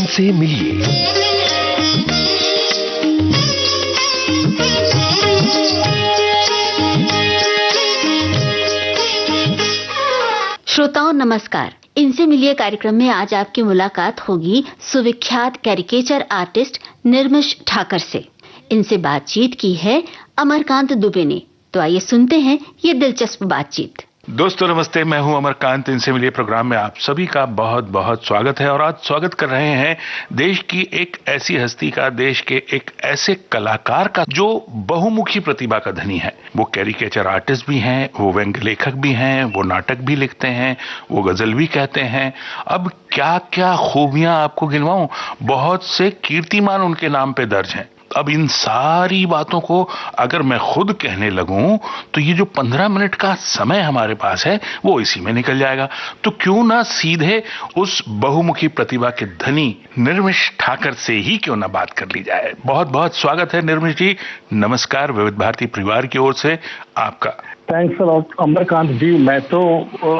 इनसे मिलिए। श्रोताओं नमस्कार। इनसे मिलिए कार्यक्रम में आज आपकी मुलाकात होगी सुविख्यात कैरिकेचर आर्टिस्ट निर्मिश ठाकर से। इनसे बातचीत की है अमरकांत दुबे ने। तो आइए सुनते हैं ये दिलचस्प बातचीत। दोस्तों नमस्ते, मैं हूं अमरकांत। इनसे मिलिए प्रोग्राम में आप सभी का बहुत बहुत स्वागत है। और आज स्वागत कर रहे हैं देश की एक ऐसी हस्ती का, देश के एक ऐसे कलाकार का जो बहुमुखी प्रतिभा का धनी है। वो कैरिकेचर आर्टिस्ट भी हैं, वो व्यंग्य लेखक भी हैं, वो नाटक भी लिखते हैं, वो गजल भी कहते हैं। अब क्या क्या खूबियां आपको गिनवाऊं, बहुत से कीर्तिमान उनके नाम पे दर्ज हैं। अब इन सारी बातों को अगर मैं खुद कहने लगूं तो ये जो 15 मिनट का समय हमारे पास है वो इसी में निकल जाएगा। तो क्यों ना सीधे उस बहुमुखी प्रतिभा के धनी निर्मिश ठाकर से ही क्यों ना बात कर ली जाए। बहुत बहुत स्वागत है निर्मिश जी। नमस्कार, विविध भारती परिवार की ओर से आपका। थैंक्स अलॉट अमरकांत जी। मैं तो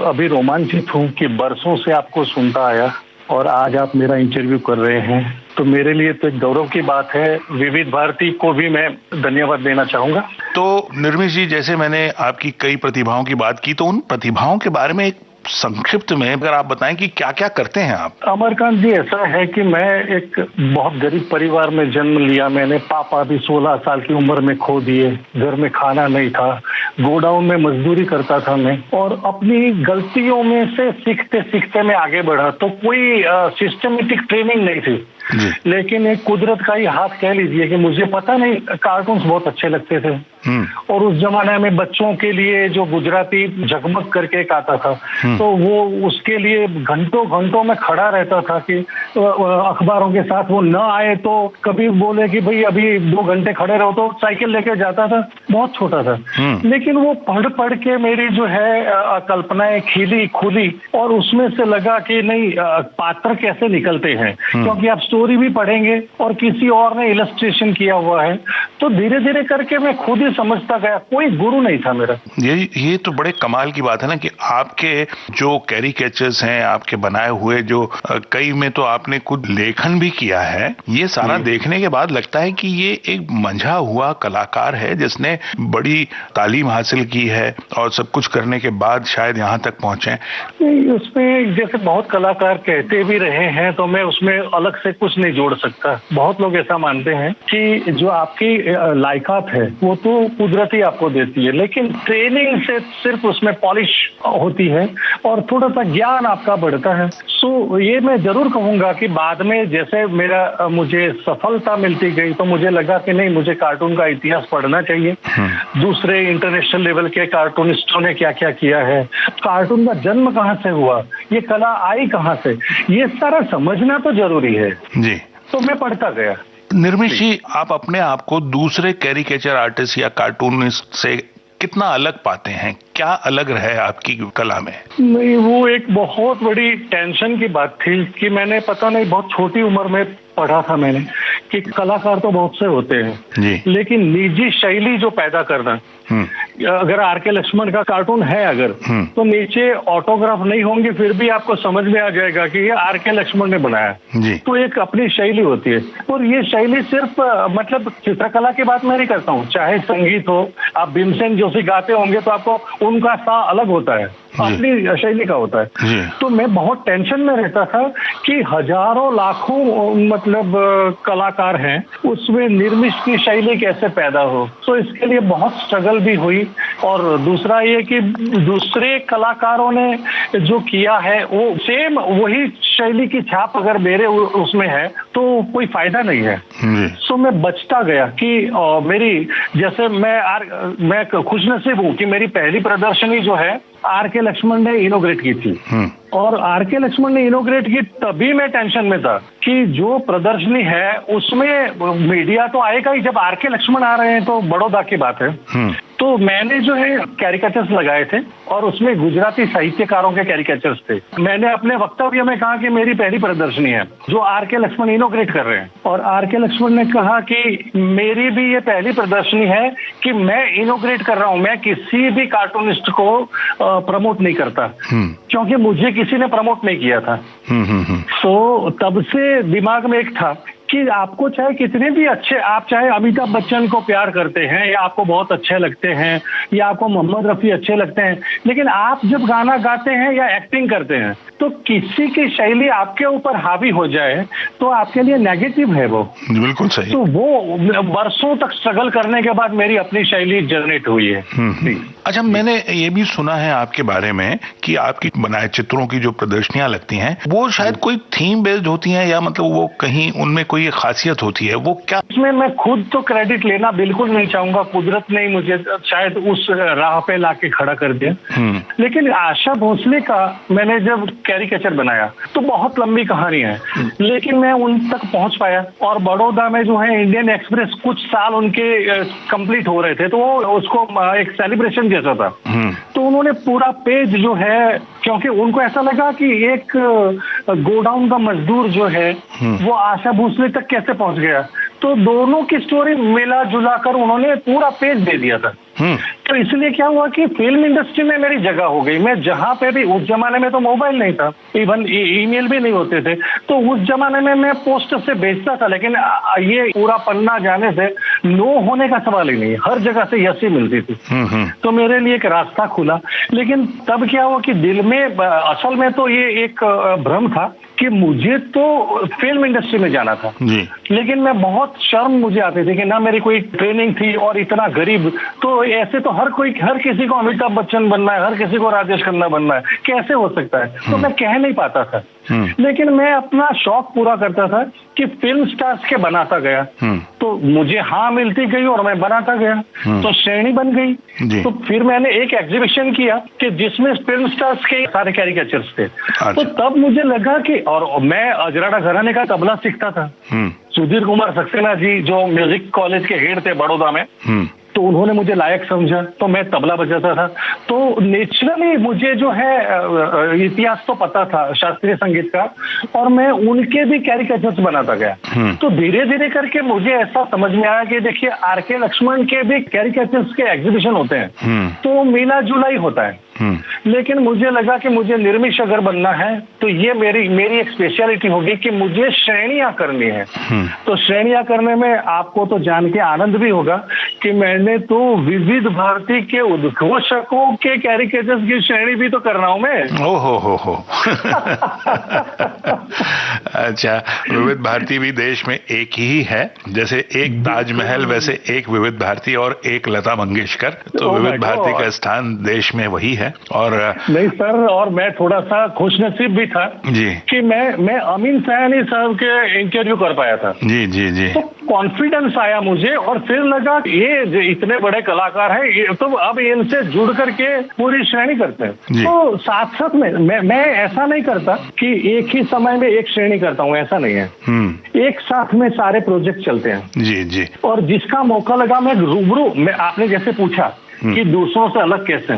अभी रोमांचित हूँ कि बरसों से आपको सुनता आया और आज आप मेरा इंटरव्यू कर रहे हैं, तो मेरे लिए तो एक गौरव की बात है। विविध भारती को भी मैं धन्यवाद देना चाहूंगा। तो निर्मिश जी, जैसे मैंने आपकी कई प्रतिभाओं की बात की, तो उन प्रतिभाओं के बारे में एक संक्षिप्त में अगर आप बताएं कि क्या क्या करते हैं आप। अमरकांत जी, ऐसा है कि मैं एक बहुत गरीब परिवार में जन्म लिया। मैंने पापा भी 16 साल की उम्र में खो दिए। घर में खाना नहीं था, गोडाउन में मजदूरी करता था मैं, और अपनी गलतियों में से सीखते सीखते मैं आगे बढ़ा। तो कोई सिस्टमेटिक ट्रेनिंग नहीं थी, लेकिन एक कुदरत का ही हाथ कह लीजिए कि मुझे पता नहीं, कार्टून्स बहुत अच्छे लगते थे। और उस जमाने में बच्चों के लिए जो गुजराती जगमग करके एक आता था, तो वो उसके लिए घंटों घंटों में खड़ा रहता था कि अखबारों के साथ वो न आए तो कभी बोले कि भाई अभी 2 घंटे खड़े रहो, तो साइकिल लेके जाता था। बहुत छोटा था, लेकिन वो पढ़ पढ़ के मेरी जो है कल्पनाएं खिली खुली, और उसमें से लगा कि नहीं, पात्र कैसे निकलते हैं, क्योंकि आप स्टोरी भी पढ़ेंगे और किसी और ने इलस्ट्रेशन किया हुआ है। तो धीरे धीरे करके मैं खुद ही समझता गया, कोई गुरु नहीं था मेरा। ये तो बड़े कमाल की बात है ना कि आपके जो कैरिकेचर्स हैं, आपके बनाए हुए जो कई में तो आपने खुद लेखन भी किया है। ये सारा देखने के बाद लगता है कि ये एक मंझा हुआ कलाकार है जिसने बड़ी तालीम हासिल की है और सब कुछ करने के बाद शायद यहाँ तक पहुंचे। उसमें जैसे बहुत कलाकार कहते भी रहे हैं, तो मैं उसमें अलग से कुछ नहीं जोड़ सकता। बहुत लोग ऐसा मानते हैं कि जो आपकी लायकात है वो तो कुदरती आपको देती है, लेकिन ट्रेनिंग से सिर्फ उसमें पॉलिश होती है और थोड़ा सा ज्ञान आपका बढ़ता है। सो ये मैं जरूर कहूंगा कि बाद में जैसे मुझे सफलता मिलती गई, तो मुझे लगा कि नहीं, मुझे कार्टून का इतिहास पढ़ना चाहिए। दूसरे इंटरनेशनल लेवल के कार्टूनिस्टों ने क्या क्या किया है, कार्टून का जन्म कहाँ से हुआ, ये कला आई कहाँ से, ये सारा समझना तो जरूरी है जी। तो मैं पढ़ता गया। निर्मिश जी, आप अपने आप को दूसरे कैरिकेचर आर्टिस्ट या कार्टूनिस्ट से कितना अलग पाते हैं? क्या अलग है आपकी कला में? नहीं, वो एक बहुत बड़ी टेंशन की बात थी कि मैंने पता नहीं बहुत छोटी उम्र में पढ़ा था मैंने कि कलाकार तो बहुत से होते हैं जी, लेकिन निजी शैली जो पैदा करना, अगर आर.के. लक्ष्मण का कार्टून है अगर, तो नीचे ऑटोग्राफ नहीं होंगे, फिर भी आपको समझ में आ जाएगा कि ये आर.के. लक्ष्मण ने बनाया जी। तो एक अपनी शैली होती है, और ये शैली सिर्फ मतलब चित्रकला की बात मैं नहीं करता हूँ, चाहे संगीत हो, आप भीमसेन जोशी गाते होंगे तो आपको उनका सा अलग होता है, अपनी शैली का होता है। तो मैं बहुत टेंशन में रहता था कि हजारों लाखों मतलब कलाकार हैं, उसमें निर्मिश की शैली कैसे पैदा हो। तो इसके लिए बहुत स्ट्रगल भी हुई। और दूसरा ये कि दूसरे कलाकारों ने जो किया है वो सेम वही शैली की छाप अगर मेरे उसमें है तो कोई फायदा नहीं है। सो मैं बचता गया कि मेरी जैसे मैं खुशनसीब हूँ कि मेरी पहली प्रदर्शनी जो है आर.के. लक्ष्मण ने इनोग्रेट की थी। और आर.के. लक्ष्मण ने इनोग्रेट की तभी मैं टेंशन में था कि जो प्रदर्शनी है उसमें मीडिया तो आएगा ही, जब आर.के. लक्ष्मण आ रहे हैं तो बड़ौदा की बात है। तो मैंने जो है कैरिकेचर्स लगाए थे और उसमें गुजराती साहित्यकारों के कैरिकेचर्स थे। मैंने अपने वक्तव्य में कहा कि मेरी पहली प्रदर्शनी है जो आर.के. लक्ष्मण इनॉग्रेट कर रहे हैं, और आर.के. लक्ष्मण ने कहा कि मेरी भी ये पहली प्रदर्शनी है कि मैं इनॉग्रेट कर रहा हूँ, मैं किसी भी कार्टूनिस्ट को प्रमोट नहीं करता क्योंकि मुझे किसी ने प्रमोट नहीं किया था। तो तब से दिमाग में एक था कि आपको चाहे कितने भी अच्छे, आप चाहे अमिताभ बच्चन को प्यार करते हैं या आपको बहुत अच्छे लगते हैं या आपको मोहम्मद रफी अच्छे लगते हैं, लेकिन आप जब गाना गाते हैं या एक्टिंग करते हैं तो किसी की शैली आपके ऊपर हावी हो जाए तो आपके लिए नेगेटिव है वो। बिल्कुल सही। तो वो वर्षों तक स्ट्रगल करने के बाद मेरी अपनी शैली जनरेट हुई है। अच्छा, मैंने ये भी सुना है आपके बारे में कि आपकी बनाए चित्रों की जो प्रदर्शनियां लगती हैं वो शायद कोई थीम बेस्ड होती हैं, या मतलब वो कहीं उनमें कोई खासियत होती है, वो क्या? इसमें मैं खुद तो क्रेडिट लेना बिल्कुल नहीं चाहूंगा, कुदरत ने मुझे शायद उस राह पे लाके खड़ा कर दिया। लेकिन आशा भोसले का मैंने जब कैरिकेचर बनाया तो बहुत लंबी कहानी है, लेकिन मैं उन तक पहुंच पाया। और बड़ौदा में जो है इंडियन एक्सप्रेस कुछ साल उनके कंप्लीट हो रहे थे तो वो उसको एक सेलिब्रेशन जैसा था। तो उन्होंने पूरा पेज जो है, क्योंकि उनको ऐसा लगा कि एक गोडाउन का मजदूर जो है वो आशा भोसले तक कैसे पहुंच गया, तो दोनों की स्टोरी मिला जुला कर उन्होंने पूरा पेज दे दिया था। तो इसलिए क्या हुआ कि फिल्म इंडस्ट्री में मेरी जगह हो गई। मैं जहां पे भी, उस जमाने में तो मोबाइल नहीं था, इवन ईमेल भी नहीं होते थे, तो उस जमाने में मैं पोस्ट से भेजता था, लेकिन ये पूरा पन्ना जाने से नो होने का सवाल ही नहीं, हर जगह से यस ही मिलती थी। तो मेरे लिए एक रास्ता खुला। लेकिन तब क्या हुआ कि दिल में, असल में तो ये एक भ्रम था कि मुझे तो फिल्म इंडस्ट्री में जाना था जी। लेकिन मैं बहुत शर्म मुझे आती थी कि ना मेरी कोई ट्रेनिंग थी और इतना गरीब, तो ऐसे तो हर किसी को अमिताभ बच्चन बनना है, हर किसी को राजेश खन्ना बनना है, कैसे हो सकता है? तो मैं कह नहीं पाता था। लेकिन मैं अपना शौक पूरा करता था कि फिल्म स्टार्स के बनाता गया, तो मुझे हाँ मिलती गई और मैं बनाता गया, तो श्रेणी बन गई। तो फिर मैंने एक एग्जीबिशन किया कि जिसमें फिल्म स्टार्स के सारे कैरिकेचर्स थे। तो तब मुझे लगा कि, और मैं अजराड़ा घराने का तबला सीखता था। सुधीर कुमार सक्सेना जी जो म्यूजिक कॉलेज के हेड थे बड़ौदा में, तो उन्होंने मुझे लायक समझा, तो मैं तबला बजाता था। तो नेचुरली मुझे जो है इतिहास तो पता था शास्त्रीय संगीत का, और मैं उनके भी कैरिकेचर्स बनाता गया। तो धीरे धीरे करके मुझे ऐसा समझ में आया कि देखिए आर.के. लक्ष्मण के भी कैरिकेचर्स के एग्जीबिशन होते हैं, तो मिला जुला ही होता है। लेकिन मुझे लगा कि मुझे निर्मिश अगर बनना है तो ये मेरी एक स्पेशलिटी होगी कि मुझे श्रेणियां करनी है। तो श्रेणियां करने में आपको तो जान के आनंद भी होगा कि मैंने तो विविध भारती के उद्घोषकों के कैरिकेचर्स की श्रेणी भी तो कर रहा हूं मैं। हो अच्छा, विविध भारती भी देश में एक ही है, जैसे एक ताजमहल वैसे एक विविध भारती और एक लता मंगेशकर, तो विविध भारती का स्थान देश में वही है। और नहीं सर, और मैं थोड़ा सा खुशनसीब भी था जी कि मैं अमीन सयानी साहब के इंटरव्यू कर पाया था जी जी जी। तो कॉन्फिडेंस आया मुझे, और फिर लगा ये इतने बड़े कलाकार हैं, तो अब इनसे जुड़ करके पूरी श्रेणी करते हैं। तो साथ साथ में मैं ऐसा नहीं करता कि एक ही समय में एक श्रेणी करता हूँ, ऐसा नहीं है। एक साथ में सारे प्रोजेक्ट चलते हैं जी जी। और जिसका मौका लगा मैं रूबरू, आपने जैसे पूछा कि दूसरों से अलग कैसे,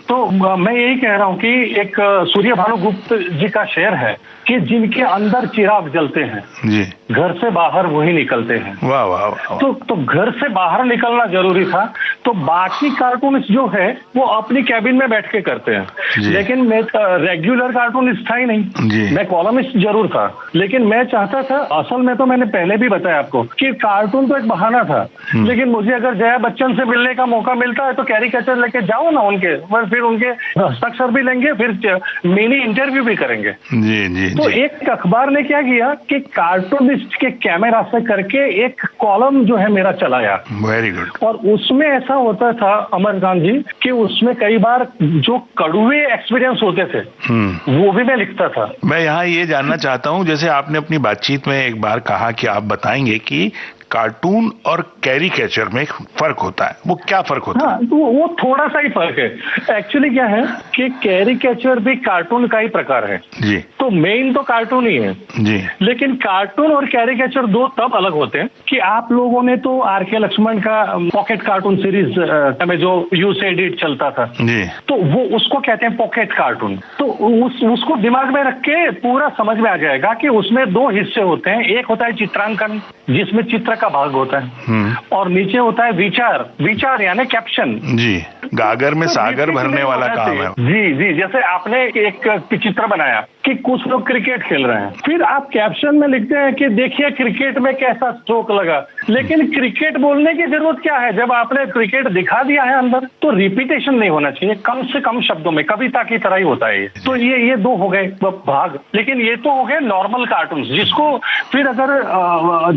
तो मैं यही कह रहा हूँ कि एक सूर्य भानुगुप्त जी का शेर है कि जिनके अंदर चिराग जलते हैं जी, घर से बाहर वही निकलते हैं। वाह वाह वाह। तो घर से बाहर निकलना जरूरी था। तो बाकी कार्टूनिस्ट जो है वो अपनी कैबिन में बैठ के करते हैं, लेकिन मैं रेगुलर कार्टूनिस्ट था ही नहीं जी। मैं कॉलमिस्ट जरूर था, लेकिन मैं चाहता था, असल में तो मैंने पहले भी बताया आपको कि कार्टून तो एक बहाना था, लेकिन मुझे अगर जया बच्चन से मिलने का मौका मिलता है तो कैरिकेचर लेके जाओ ना उनके, फिर उनके हस्ताक्षर भी लेंगे, फिर मिनी इंटरव्यू भी करेंगे जी जी। तो एक अखबार ने क्या किया कि कार्टूनिस्ट के कैमरा से करके एक कॉलम जो है मेरा चलाया। Very good. और उसमें ऐसा होता था अमरकांत जी कि उसमें कई बार जो कड़वे एक्सपीरियंस होते थे वो भी मैं लिखता था। मैं यहाँ ये जानना चाहता हूँ, जैसे आपने अपनी बातचीत में एक बार कहा कि आप बताएंगे कि कार्टून और कैरिकेचर में एक फर्क होता है, वो क्या फर्क होता है? तो वो थोड़ा सा ही फर्क है। एक्चुअली क्या है कि कैरिकेचर भी कार्टून का ही प्रकार है जी। तो मेन तो कार्टून ही है जी। लेकिन कार्टून और कैरिकेचर दो तब अलग होते हैं कि आप लोगों ने तो आर.के. लक्ष्मण का पॉकेट कार्टून सीरीज में जो यू सेड इट चलता था जी। तो वो उसको कहते हैं पॉकेट कार्टून। तो उसको दिमाग में रख के पूरा समझ में आ जाएगा कि उसमें दो हिस्से होते हैं। एक होता है चित्रांकन जिसमें चित्र का भाग होता है और नीचे होता है विचार यानी कैप्शन। जी, गागर में सागर भरने वाला काम है। जी जी, जैसे आपने एक चित्र बनाया कि कुछ लोग क्रिकेट खेल रहे हैं, फिर आप कैप्शन में लिखते हैं कि देखिए क्रिकेट में कैसा स्ट्रोक लगा, लेकिन क्रिकेट बोलने की जरूरत क्या है? जब आपने क्रिकेट दिखा दिया है अंदर तो रिपीटेशन नहीं होना चाहिए, कम से कम शब्दों में, कविता की तरह ही होता है। तो ये दो हो गए भाग। लेकिन ये तो हो गए नॉर्मल कार्टून जिसको फिर अगर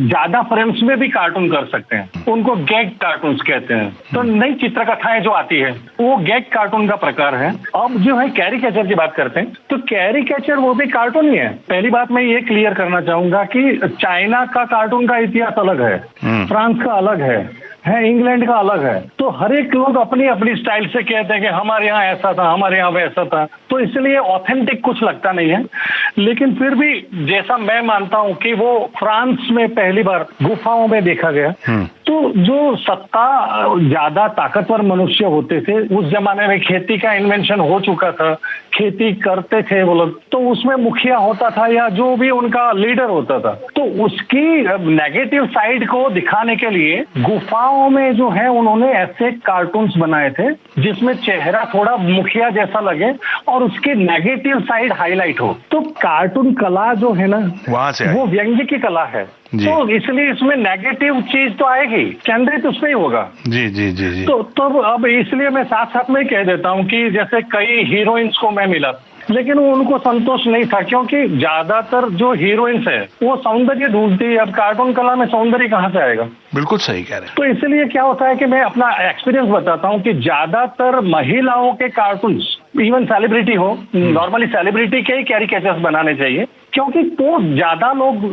ज्यादा फ्रेम्स में भी कार्टून कर सकते हैं, उनको गैग कार्टून कहते हैं। तो नई चित्रकथाएं जो आती है वो गैग कार्टून का प्रकार है। अब जो है कैरिकेचर की बात करते हैं तो कैरिकेचर वो भी कार्टून ही है। पहली बात मैं ये क्लियर करना चाहूंगा कि चाइना का कार्टून का इतिहास अलग है, फ्रांस का अलग है, इंग्लैंड का अलग है। तो हर एक लोग अपनी अपनी स्टाइल से कहते हैं कि हमारे यहाँ ऐसा था, हमारे यहाँ वैसा था, तो इसलिए ऑथेंटिक कुछ लगता नहीं है। लेकिन फिर भी जैसा मैं मानता हूँ कि वो फ्रांस में पहली बार गुफाओं में देखा गया, तो जो सत्ता ज्यादा ताकतवर मनुष्य होते थे उस जमाने में, खेती का इन्वेंशन हो चुका था, खेती करते थे वो लोग, तो उसमें मुखिया होता था या जो भी उनका लीडर होता था, तो उसकी नेगेटिव साइड को दिखाने के लिए गुफाओं में जो है उन्होंने ऐसे कार्टून्स बनाए थे जिसमें चेहरा थोड़ा मुखिया जैसा लगे और उसकी नेगेटिव साइड हाईलाइट हो। तो कार्टून कला जो है ना वहां से वो व्यंग्य की कला है, तो इसलिए इसमें नेगेटिव चीज तो आएगी, केंद्रित उस पर ही होगा। जी जी जी जी। तो अब इसलिए मैं साथ साथ में कह देता हूँ कि जैसे कई हीरोइंस को मैं मिला लेकिन वो उनको संतोष नहीं था, क्योंकि ज्यादातर जो हीरोइंस है वो सौंदर्य ढूंढती है। अब कार्टून कला में सौंदर्य कहाँ से आएगा? बिल्कुल सही कह रहे हैं। तो इसलिए क्या होता है कि मैं अपना एक्सपीरियंस बताता हूँ कि ज्यादातर महिलाओं के कार्टून्स, इवन सेलिब्रिटी हो, नॉर्मली सेलिब्रिटी के ही कैरिकेचर्स बनाने चाहिए, क्योंकि तो ज्यादा लोग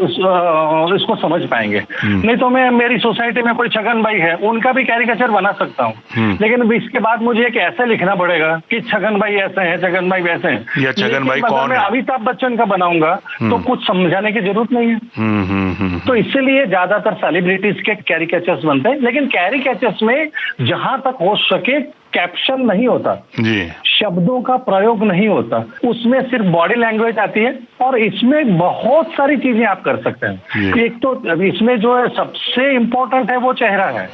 इसको समझ पाएंगे। नहीं तो मैं मेरी सोसाइटी में कोई छगन भाई है, उनका भी कैरिकेचर बना सकता हूँ, लेकिन इसके बाद मुझे एक ऐसे लिखना पड़ेगा कि छगन भाई ऐसे हैं, छगन भाई वैसे हैं, या छगन भाई कौन है? अमिताभ बच्चन का बनाऊंगा तो कुछ समझाने की जरूरत नहीं है। तो इसीलिए ज्यादातर सेलिब्रिटीज के कैरिकेचर्स बनते हैं, लेकिन कैरिकेचर्स में जहां तक हो सके कैप्शन नहीं होता जी, शब्दों का प्रयोग नहीं होता, उसमें सिर्फ बॉडी लैंग्वेज आती है और इसमें बहुत सारी चीजें आप कर सकते हैं। एक तो इसमें जो है सबसे इम्पोर्टेंट है वो चेहरा है,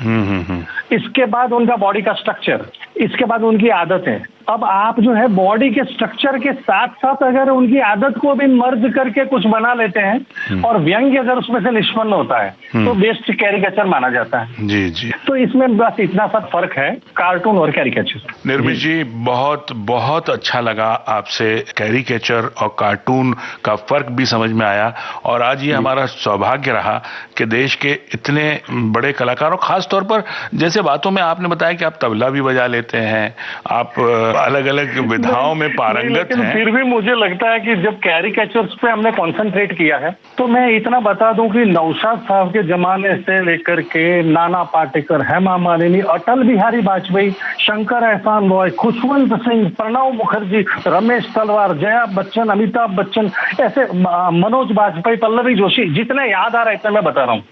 इसके बाद उनका बॉडी का स्ट्रक्चर, इसके बाद उनकी आदतें। अब आप जो है बॉडी के स्ट्रक्चर के साथ साथ अगर उनकी आदत को भी मर्ज करके कुछ बना लेते हैं और व्यंग्य अगर उसमें से निष्पन्न होता है तो बेस्ट कैरिकेचर माना जाता है। जी जी। तो इसमें बस इतना सा फर्क है कार्टून और कैरिकेचर। निर्मित जी, बहुत बहुत अच्छा लगा आपसे कैरिकेचर और कार्टून का फर्क भी समझ में आया, और आज ये हमारा सौभाग्य रहा कि देश के इतने बड़े कलाकारों, खास तौर पर जैसे बातों में आपने बताया कि आप तबला भी बजा लेते हैं, आप अलग अलग विधाओं में पारंगत हैं। फिर भी मुझे लगता है कि जब कैरिकेचर्स पे हमने कंसंट्रेट किया है तो मैं इतना बता दूं कि नौशाद साहब के जमाने से लेकर के नाना पाटेकर, हेमा मालिनी, अटल बिहारी वाजपेयी, शंकर एहसान रॉय, खुशवंत सिंह, प्रणव मुखर्जी, रमेश तलवार, जया बच्चन, अमिताभ बच्चन, ऐसे मनोज वाजपेयी, पल्लवी जोशी, जितने याद आ रहे थे मैं बता रहा हूँ,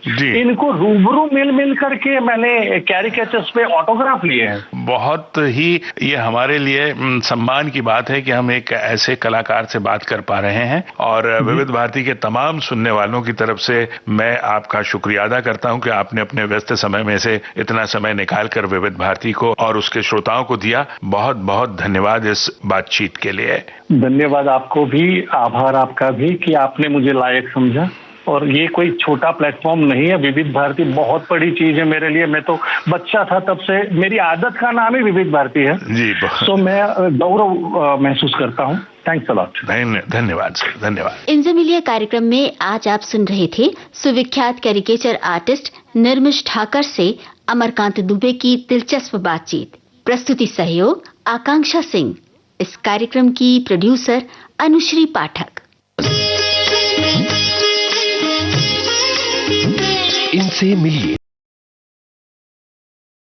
इनको रूबरू मिल करके मैंने कैरिकेचर्स पे ऑटोग्राफ लिए हैं। बहुत ही ये हमारे लिए सम्मान की बात है कि हम एक ऐसे कलाकार से बात कर पा रहे हैं, और विविध भारती के तमाम सुनने वालों की तरफ से मैं आपका शुक्रिया अदा करता हूं कि आपने अपने व्यस्त समय में से इतना समय निकालकर विविध भारती को और उसके श्रोताओं को दिया। बहुत बहुत धन्यवाद इस बातचीत के लिए। धन्यवाद आपको भी, आभार आपका भी कि आपने मुझे लायक समझा। और ये कोई छोटा प्लेटफॉर्म नहीं है, विविध भारती बहुत बड़ी चीज है मेरे लिए। मैं तो बच्चा था तब से मेरी आदत का नाम ही विविध भारती है जी, तो मैं गौरव महसूस करता हूँ। Thanks a lot. धन्यवाद सर, धन्यवाद। इनसे मिलिए कार्यक्रम में आज आप सुन रहे थे सुविख्यात कैरिकेचर आर्टिस्ट निर्मिश ठाकर से अमरकांत दुबे की दिलचस्प बातचीत। प्रस्तुति सहयोग आकांक्षा सिंह। इस कार्यक्रम की प्रोड्यूसर अनुश्री पाठक। इनसे इनसे मिलिए।